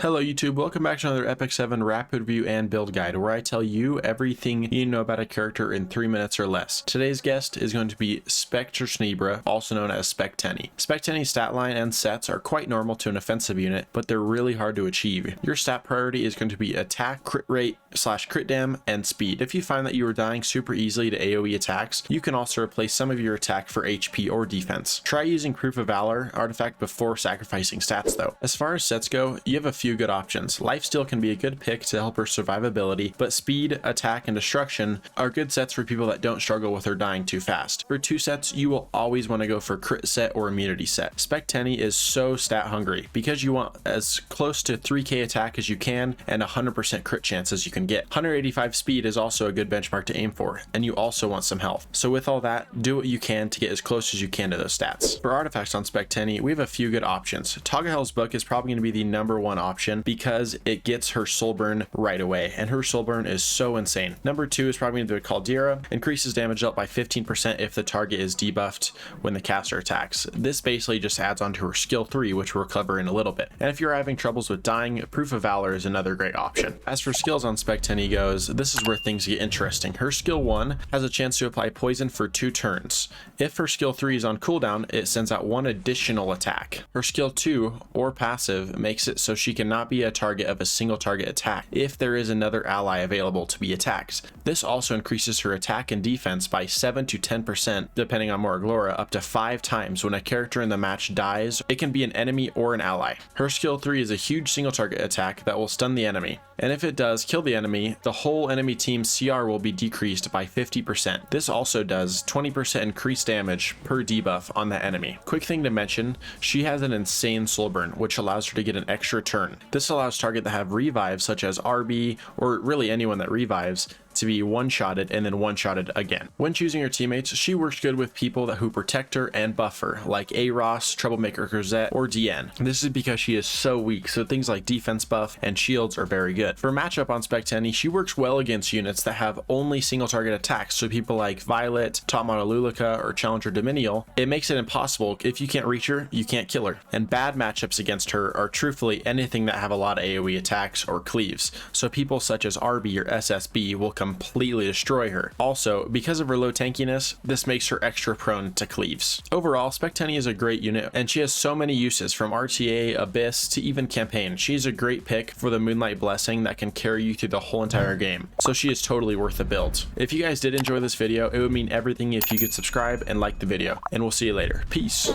Hello YouTube, welcome back to another Epicseven rapid review and build guide where I tell you everything you need to know about a character in 3 minutes or less. Today's guest is going to be Specter Tenebria, also known as spec tene. Spec tene's stat line and sets are quite normal to an offensive unit, but they're really hard to achieve. Your stat priority is going to be attack, crit rate, /crit dam, and speed. If you find that you are dying super easily to AoE attacks, you can also replace some of your attack for HP or defense. Try using Proof of Valor artifact before sacrificing stats though. As far as sets go, you have a few good options. Lifesteal can be a good pick to help her survivability, but speed, attack, and destruction are good sets for people that don't struggle with her dying too fast. For 2 sets, you will always want to go for crit set or immunity set. Spec tene is so stat hungry because you want as close to 3k attack as you can and 100% crit chance as you can get. 185 speed is also a good benchmark to aim for, and you also want some health. So with all that, do what you can to get as close as you can to those stats. For artifacts on spec tene, we have a few good options. Tagahel's Book is probably going to be the #1 option because it gets her soul burn right away, and her soul burn is so insane. #2 is probably going to be Caldera, increases damage up by 15% if the target is debuffed when the caster attacks. This basically just adds on to her skill 3, which we'll cover in a little bit. And if you're having troubles with dying, Proof of Valor is another great option. As for skills on spec tene goes, this is where things get interesting. Her skill 1 has a chance to apply poison for 2 turns. If her skill 3 is on cooldown, it sends out 1 additional attack. Her skill 2 or passive makes it so she cannot be a target of a single target attack if there is another ally available to be attacked. This also increases her attack and defense by 7 to 10% depending on Morglora, up to 5 times when a character in the match dies. It can be an enemy or an ally. Her skill 3 is a huge single target attack that will stun the enemy, and if it does kill the enemy, the whole enemy team's CR will be decreased by 50%. This also does 20% increased damage per debuff on that enemy. Quick thing to mention, she has an insane soul burn which allows her to get an extra turn. This allows targets that have revives such as RB or really anyone that revives to be one-shotted and then one-shotted again. When choosing her teammates, she works good with people who protect her and buff her, like Ross, Troublemaker Cosette, or DN. This is because she is so weak, so things like defense buff and shields are very good. For matchup on spec tene, she works well against units that have only single target attacks, so people like Violet, Top Model Luluka, or Challenger Dominial. It makes it impossible. If you can't reach her, you can't kill her. And bad matchups against her are truthfully anything that have a lot of AoE attacks or cleaves, so people such as RB or SSB will completely destroy her. Also, because of her low tankiness, this makes her extra prone to cleaves. Overall, spec tene is a great unit, and she has so many uses from RTA, Abyss, to even campaign. She's a great pick for the Moonlight Blessing that can carry you through the whole entire game, so she is totally worth the build. If you guys did enjoy this video, it would mean everything if you could subscribe and like the video, and we'll see you later. Peace.